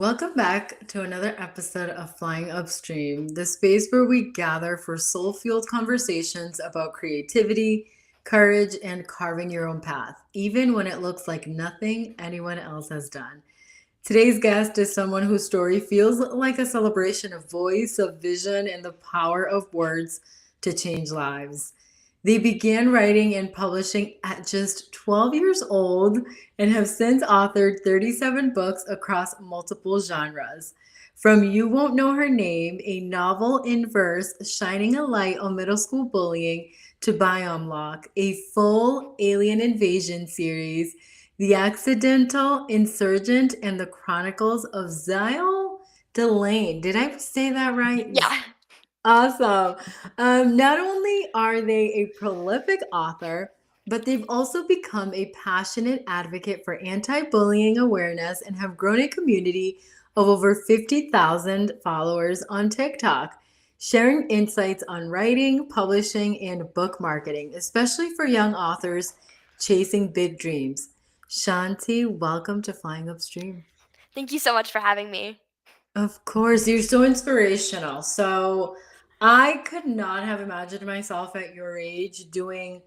Welcome back to another episode of Flying Upstream, the space where we gather for soul fueled conversations about creativity, courage, and carving your own path, even when it looks like nothing anyone else has done. Today's guest is someone whose story feels like a celebration of voice, of vision, and the power of words to change lives. They began writing and publishing at just 12 years old and have since authored 37 books across multiple genres. From You Won't Know Her Name, a novel in verse shining a light on middle school bullying, to Biome Lock, a full alien invasion series, The Accidental Insurgent, and the Chronicles of Zyle Delane. Did I say that right? Yeah. Awesome. Not only are they a prolific author, but they've also become a passionate advocate for anti bullying awareness and have grown a community of over 50,000 followers on TikTok, sharing insights on writing, publishing, and book marketing, especially for young authors chasing big dreams. Shanti, welcome to Flying Upstream. Thank you so much for having me. Of course, you're so inspirational. So I could not have imagined myself at your age doing,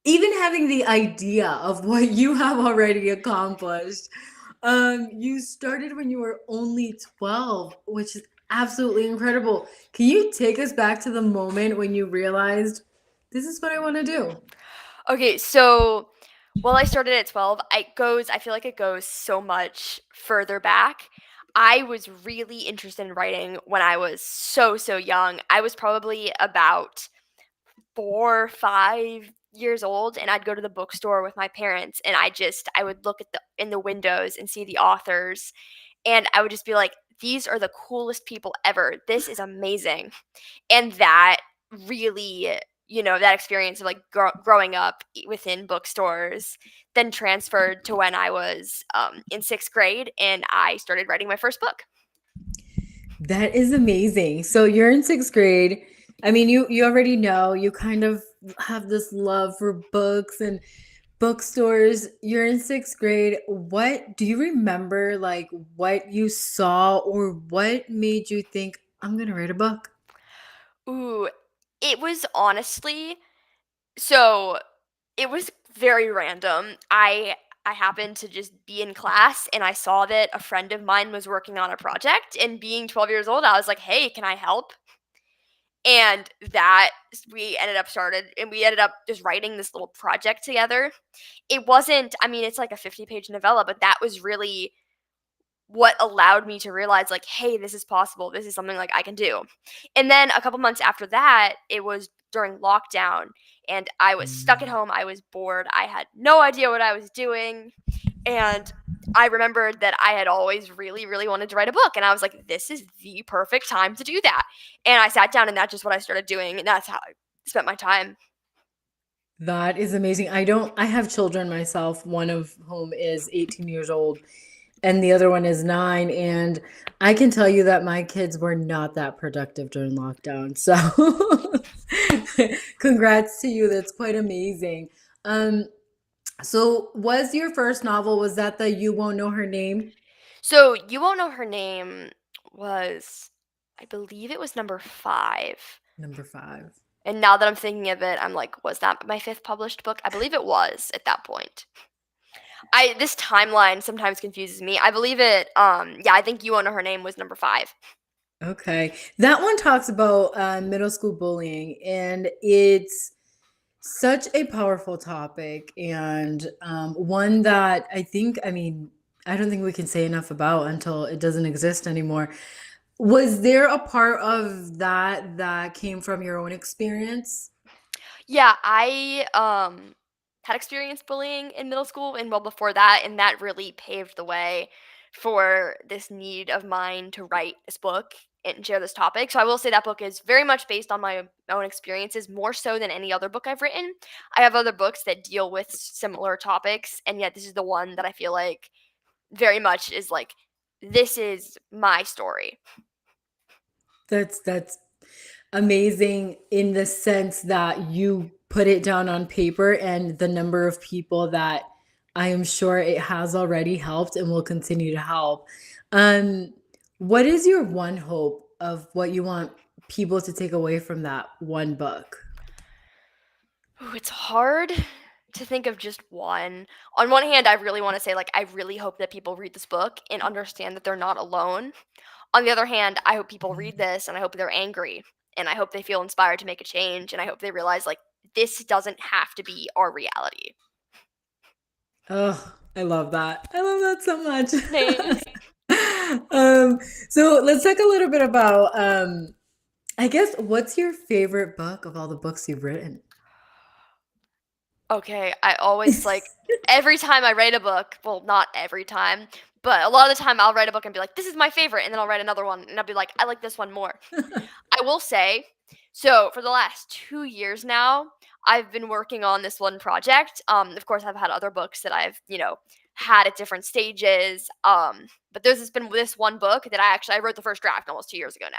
even having the idea of what you have already accomplished. You started when you were only 12, which is absolutely incredible. Can you take us back to the moment when you realized this is what I want to do? Okay, so while I started at 12, I feel like it goes so much further back. I was really interested in writing when I was so young. I was probably about 4, 5 years old, and I'd go to the bookstore with my parents, and I would look at the in the windows and see the authors, and I would just be like, "These are the coolest people ever. This is amazing." And that really, that experience of like growing up within bookstores then transferred to when I was in sixth grade and I started writing my first book. That is amazing. So you're in sixth grade. I mean, you already know you kind of have this love for books and bookstores. You're in sixth grade. What do you remember, like what you saw, or what made you think, I'm gonna write a book? Ooh, it was honestly so it was very random. I happened to just be in class and I saw that a friend of mine was working on a project, and being 12 years old, I was like, "Hey, can I help?" And that we ended up just writing this little project together. It wasn't, I mean, it's like a 50-page novella, but that was really what allowed me to realize, like, hey, this is possible. This is something like I can do. And then a couple months after that, it was during lockdown and I was stuck at Mm. home. I was bored. I had no idea what I was doing. And I remembered that I had always really, really wanted to write a book. And I was like, this is the perfect time to do that. And I sat down and that's just what I started doing. And that's how I spent my time. That is amazing. I have children myself, one of whom is 18 years old and the other one is 9. And I can tell you that my kids were not that productive during lockdown. So congrats to you. That's quite amazing. Um, so was your first novel, was that the You Won't Know Her Name? So You Won't Know Her Name was, I believe it was number 5. Number 5. And now that I'm thinking of it, I'm like, was that my 5th published book? I believe it was at that point. I This timeline sometimes confuses me. I believe it, yeah, I think You Won't Know Her Name was number 5. Okay. That one talks about middle school bullying, and it's such a powerful topic, and one that I mean, I don't think we can say enough about until it doesn't exist anymore. Was there a part of that that came from your own experience? Yeah, I, had experienced bullying in middle school and well before that, and that really paved the way for this need of mine to write this book and share this topic. So I will say that book is very much based on my own experiences, more so than any other book I've written. I have other books that deal with similar topics, and yet this is the one that I feel like very much is like, this is my story. That's amazing in the sense that you put it down on paper, and the number of people that I am sure it has already helped and will continue to help. Um, what is your one hope of what you want people to take away from that one book? Ooh, it's hard to think of just one. On one hand, I really want to say, like, I really hope that people read this book and understand that they're not alone. On the other hand, I hope people read this and I hope they're angry and I hope they feel inspired to make a change and I hope they realize, like, this doesn't have to be our reality. Oh, I love that. I love that so Thanks. much. um, so let's talk a little bit about I guess what's your favorite book of all the books you've written? Okay, I always like every time I write a book, well, not every time, but a lot of the time I'll write a book and be like, this is my favorite. And then I'll write another one and I'll be like, I like this one more. I will say, so for the last 2 years now, I've been working on this one project. Of course, I've had other books that I've, had at different stages. But there's just been this one book that I wrote the first draft almost 2 years ago now.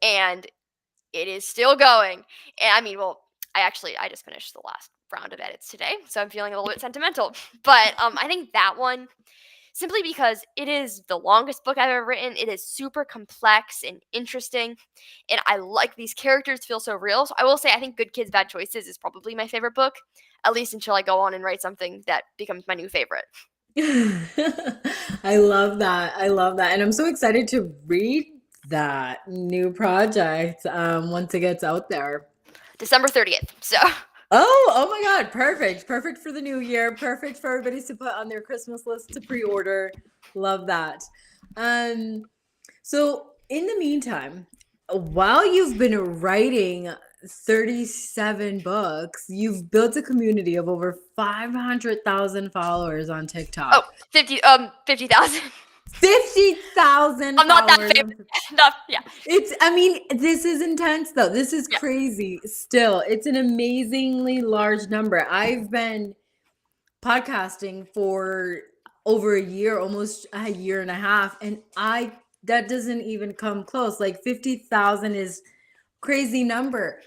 And it is still going. And I mean, well, I just finished the last round of edits today, so I'm feeling a little bit sentimental. But I think that one simply because it is the longest book I've ever written. It is super complex and interesting, and I like these characters feel so real. So I will say I think Good Kids Bad Choices is probably my favorite book, at least until I go on and write something that becomes my new favorite. I love that. I love that. And I'm so excited to read that new project once it gets out there. December 30th. So Oh my God. Perfect. Perfect for the new year. Perfect for everybody to put on their Christmas list to pre-order. Love that. Um, so in the meantime, while you've been writing 37 books, you've built a community of over 500,000 followers on oh, TikTok. 50,000. 50,000 I'm not that followers famous. on TikTok. Enough. Yeah. I mean, this is intense though. This is Yeah. crazy still. It's an amazingly large number. I've been podcasting for over a year, almost a year and a half, and that doesn't even come close. Like 50,000 is crazy number.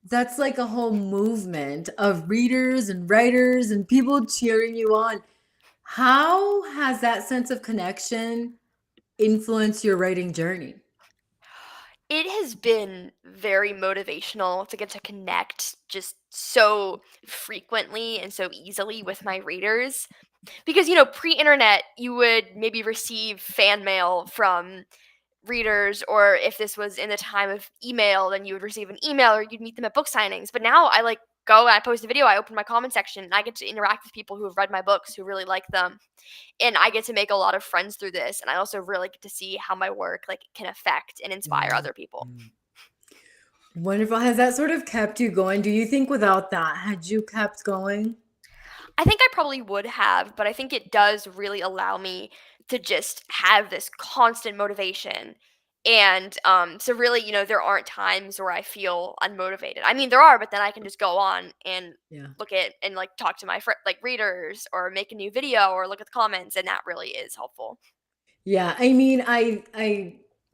That's like a whole movement of readers and writers and people cheering you on. How has that sense of connection influenced your writing journey? It has been very motivational to get to connect just so frequently and so easily with my readers. Because, pre-internet, you would maybe receive fan mail from readers, or if this was in the time of email, then you would receive an email or you'd meet them at book signings. But now I like go and I post a video, I open my comment section, and I get to interact with people who have read my books, who really like them. And I get to make a lot of friends through this. And I also really get to see how my work like can affect and inspire Mm, other people. mm. Wonderful. Has that sort of kept you going? Do you think without that, had you kept going? I think I probably would have, but I think it does really allow me to just have this constant motivation. And so really, there aren't times where I feel unmotivated. I mean, there are, but then I can just go on and Yeah. look at and like talk to my like readers or make a new video or look at the comments, and that really is helpful. Yeah, I mean,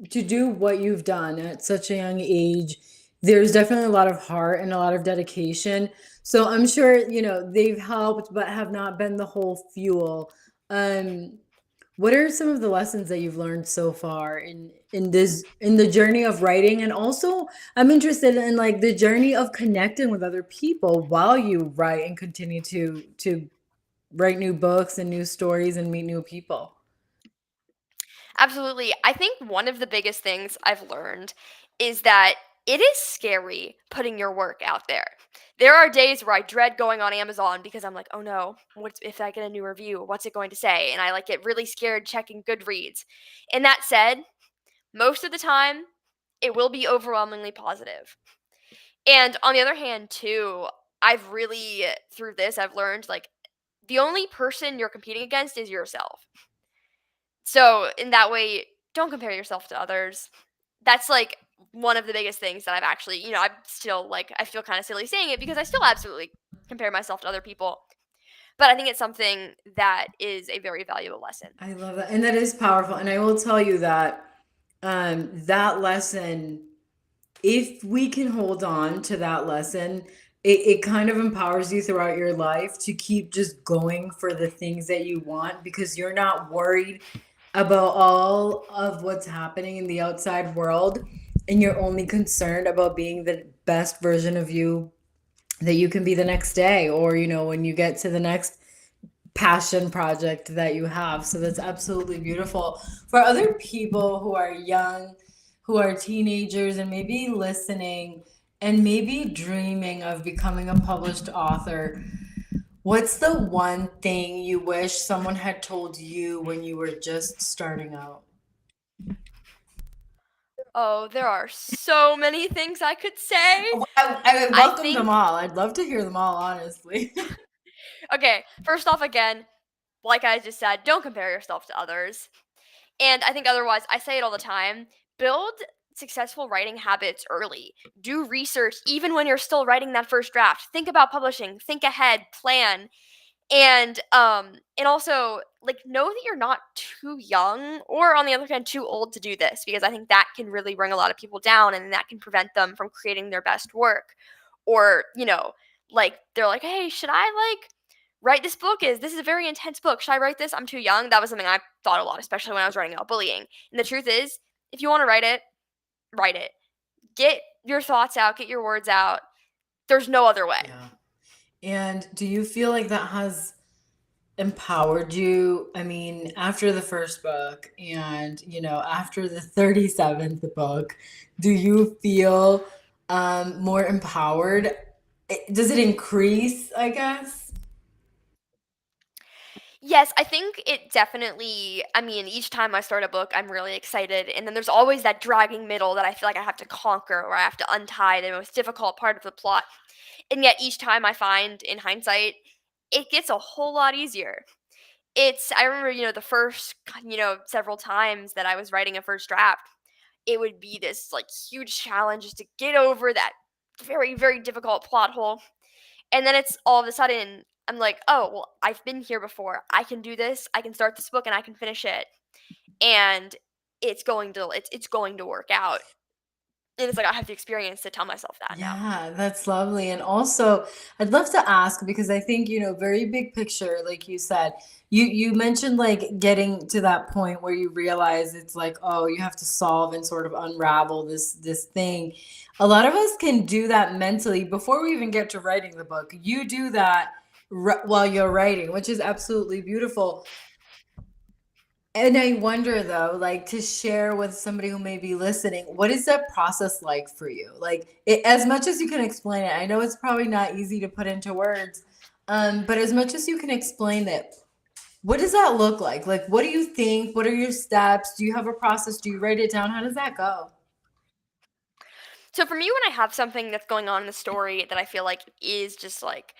to do what you've done at such a young age, there's definitely a lot of heart and a lot of dedication. So I'm sure, they've helped, but have not been the whole fuel. Um, what are some of the lessons that you've learned so far in the journey of writing? And also, I'm interested in like the journey of connecting with other people while you write and continue to write new books and new stories and meet new people. Absolutely. I think one of the biggest things I've learned is that it is scary putting your work out there. There are days where I dread going on Amazon because I'm like, oh no, what if I get a new review? What's it going to say? And I like get really scared checking Goodreads. And that said, most of the time, it will be overwhelmingly positive. And on the other hand, too, I've really, through this, I've learned like the only person you're competing against is yourself. So, in that way, don't compare yourself to others. That's, like, one of the biggest things that I've actually I'm still, like I feel kinda silly saying it because I still absolutely compare myself to other people, but I think it's something that is a very valuable lesson. I love that. And that is powerful. And I will tell you that that lesson, if we can hold on to that lesson, it kind of empowers you throughout your life to keep just going for the things that you want because you're not worried about all of what's happening in the outside world, and you're only concerned about being the best version of you that you can be the next day, or when you get to the next passion project that you have. So that's absolutely beautiful. For other people who are young, who are teenagers, and maybe listening and maybe dreaming of becoming a published author, what's the one thing you wish someone had told you when you were just starting out? Oh, there are so many things I could say. I I welcome them think all. I'd love to hear them all, honestly. okay, first off again, like I just said, don't compare yourself to others. And I think otherwise, I say it all the time, build successful writing habits early. Do research even when you're still writing that first draft. Think about publishing, think ahead, plan. And also like know that you're not too young or on the other hand too old to do this because I think that can really bring a lot of people down and that can prevent them from creating their best work. Or, like they're like, "Hey, should I like write this book? This is a very intense book. Should I write this? I'm too young." That was something I thought a lot, especially when I was writing about bullying. And the truth is, if you want to write it, write it. Get your thoughts out, get your words out. There's no other way. Yeah. And do you feel like that has empowered you? I mean, after the first book and, after the 37th book, do you feel more empowered? Does it increase, I guess? Yes, I think it definitely I mean, each time I start a book, I'm really excited, and then there's always that dragging middle that I feel like I have to conquer or I have to untie the most difficult part of the plot. And yet each time I find in hindsight, it gets a whole lot easier. I remember, the first, several times that I was writing a first draft, it would be this like huge challenge just to get over that very, very difficult plot hole. And then it's all of a sudden, I'm like, oh, well, I've been here before. I can do this. I can start this book and I can finish it. And it's going to work out. And it's like I have the experience to tell myself that now. Yeah, that's lovely. And also, I'd love to ask because I think, very big picture, like you said, you mentioned like getting to that point where you realize it's like, oh, you have to solve and sort of unravel this thing. A lot of us can do that mentally before we even get to writing the book. You do that while you're writing, which is absolutely beautiful. And I wonder though, like to share with somebody who may be listening, what is that process like for you? Like as much as you can explain it, I know it's probably not easy to put into words, but as much as you can explain it, what does that look like? Like, what do you think? What are your steps? Do you have a process? Do you write it down? How does that go? So for me, when I have something that's going on in the story that I feel like is just like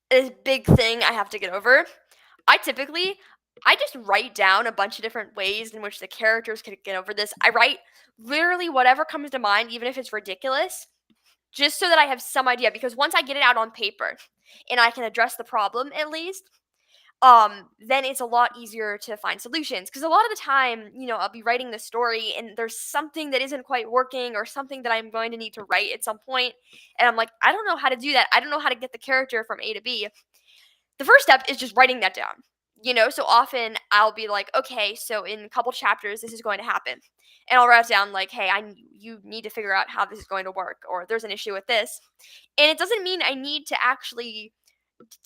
this big thing I have to get over, I just write down a bunch of different ways in which the characters could get over this. I write literally whatever comes to mind, even if it's ridiculous, just so that I have some idea. Because once I get it out on paper and I can address the problem at least, then it's a lot easier to find solutions. Because a lot of the time, I'll be writing the story and there's something that isn't quite working or something that I'm going to need to write at some point, and I'm like, I don't know how to do that. I don't know how to get the character from A to B. The first step is just writing that down. So often I'll be like, okay, so in a couple chapters, this is going to happen. And I'll write down, like, hey, you need to figure out how this is going to work, or there's an issue with this. And it doesn't mean I need to actually,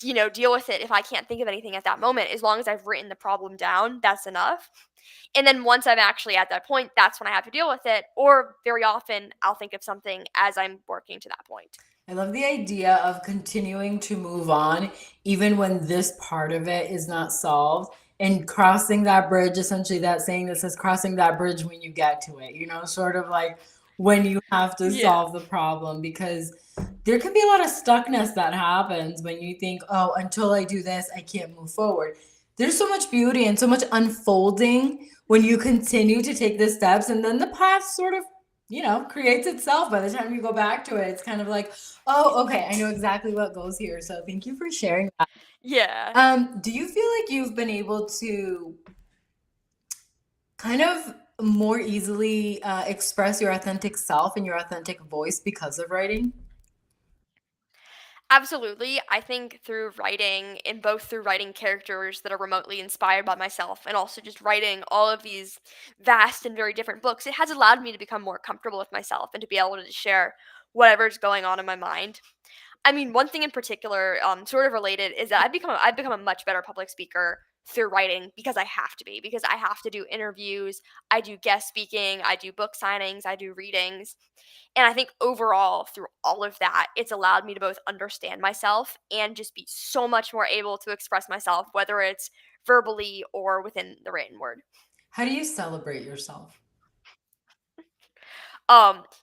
deal with it if I can't think of anything at that moment. As long as I've written the problem down, that's enough. And then once I'm actually at that point, that's when I have to deal with it. Or very often, I'll think of something as I'm working to that point. I love the idea of continuing to move on, even when this part of it is not solved, and crossing that bridge, essentially, that saying that says crossing that bridge when you get to it, sort of like when you have to Yeah. solve the problem, because there can be a lot of stuckness that happens when you think, oh, until I do this, I can't move forward. There's so much beauty and so much unfolding when you continue to take the steps, and then the path sort of creates itself by the time you go back to it. It's kind of like, oh, okay, I know exactly what goes here. So thank you for sharing that. Yeah. Do you feel like you've been able to kind of more easily express your authentic self and your authentic voice because of writing? Absolutely. I think through writing, and both through writing characters that are remotely inspired by myself, and also just writing all of these vast and very different books, it has allowed me to become more comfortable with myself and to be able to share whatever's going on in my mind. I mean, one thing in particular, sort of related, is that I've become a much better public speaker through writing because I have to be, because I have to do interviews, I do guest speaking, I do book signings, I do readings. And I think overall, through all of that, it's allowed me to both understand myself and just be so much more able to express myself, whether it's verbally or within the written word. How do you celebrate yourself?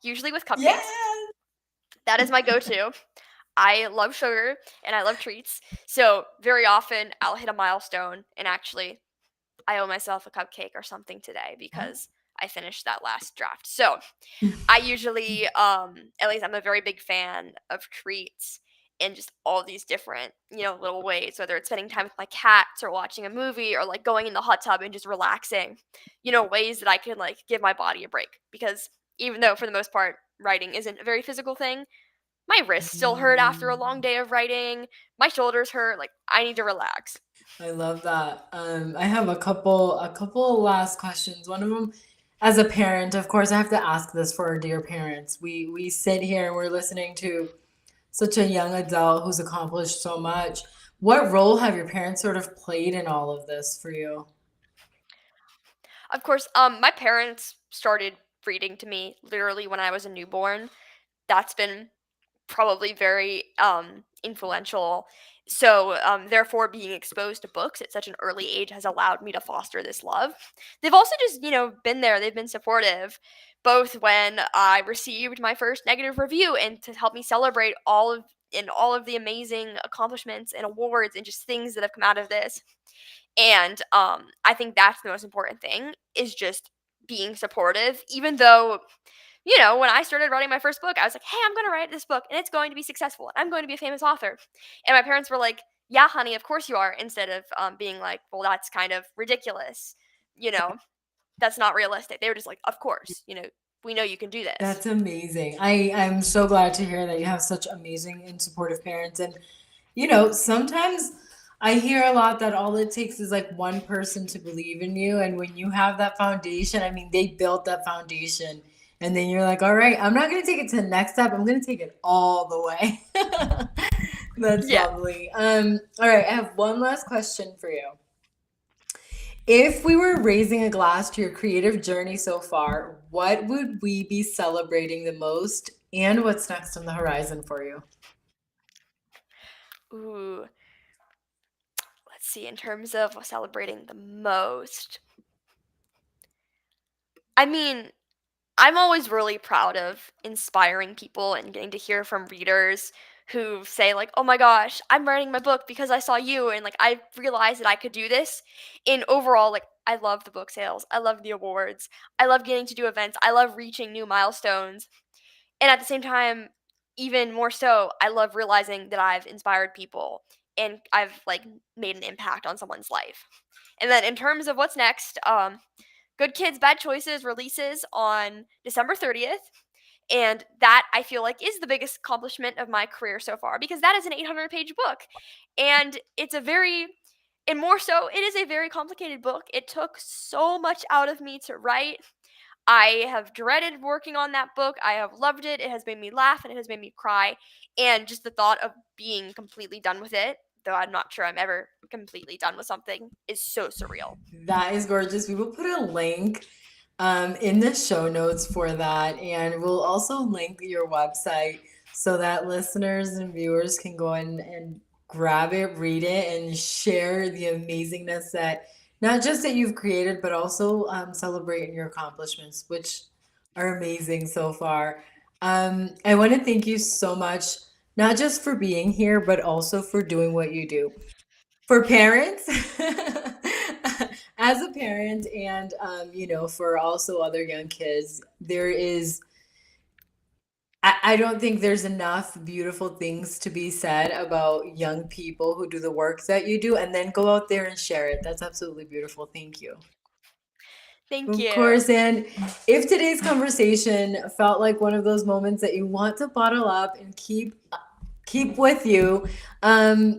Usually with Yeah. cupcakes. That is my go-to. I love sugar and I love treats. So very often I'll hit a milestone and actually I owe myself a cupcake or something today because I finished that last draft. So I usually, at least I'm a very big fan of treats in just all these different, little ways, whether it's spending time with my cats or watching a movie or like going in the hot tub and just relaxing, ways that I can like give my body a break. Because even though for the most part, writing isn't a very physical thing, my wrists still hurt after a long day of writing. My shoulders hurt. Like, I need to relax. I love that. I have a couple last questions. One of them, as a parent, of course, I have to ask this for our dear parents. We sit here and we're listening to such a young adult who's accomplished so much. What role have your parents sort of played in all of this for you? Of course, my parents started reading to me literally when I was a newborn. That's been probably very influential. So, therefore, being exposed to books at such an early age has allowed me to foster this love. They've also just, been there. They've been supportive, both when I received my first negative review and to help me celebrate all of the amazing accomplishments and awards and just things that have come out of this. And I think that's the most important thing is just being supportive, even though when I started writing my first book, I was like, hey, I'm going to write this book and it's going to be successful and I'm going to be a famous author. And my parents were like, yeah, honey, of course you are. Instead of being like, well, that's kind of ridiculous. You know, that's not realistic. They were just like, of course, we know you can do this. That's amazing. I'm so glad to hear that you have such amazing and supportive parents. And sometimes I hear a lot that all it takes is like one person to believe in you. And when you have that foundation, I mean, they built that foundation. And then you're like, all right, I'm not going to take it to the next step. I'm going to take it all the way. That's Yeah. lovely. All right, I have one last question for you. If we were raising a glass to your creative journey so far, what would we be celebrating the most? And what's next on the horizon for you? Ooh, let's see. In terms of celebrating the most, I mean, I'm always really proud of inspiring people and getting to hear from readers who say like, "Oh my gosh, I'm writing my book because I saw you and like I realized that I could do this." And overall, like I love the book sales. I love the awards. I love getting to do events. I love reaching new milestones. And at the same time, even more so, I love realizing that I've inspired people and I've like made an impact on someone's life. And then in terms of what's next, Good Kids, Bad Choices releases on December 30th. And that I feel like is the biggest accomplishment of my career so far because that is an 800-page book. And and more so, it is a very complicated book. It took so much out of me to write. I have dreaded working on that book. I have loved it. It has made me laugh and it has made me cry. And just the thought of being completely done with it, though I'm not sure I'm ever completely done with something, is so surreal. That is gorgeous. We will put a link in the show notes for that. And we'll also link your website so that listeners and viewers can go in and grab it, read it, and share the amazingness that not just that you've created, but also celebrate your accomplishments, which are amazing so far. I want to thank you so much, not just for being here, but also for doing what you do for parents as a parent and for also other young kids there is I don't think there's enough beautiful things to be said about young people who do the work that you do and then go out there and share it. That's absolutely beautiful. Thank you. Thank Of you. course. And if today's conversation felt like one of those moments that you want to bottle up and keep with you.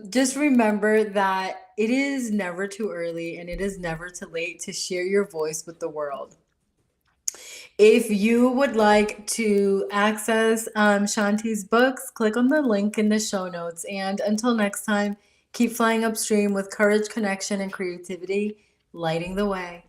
Just remember that it is never too early and it is never too late to share your voice with the world. If you would like to access Shanti's books, click on the link in the show notes. And until next time, keep flying upstream with courage, connection, and creativity, lighting the way.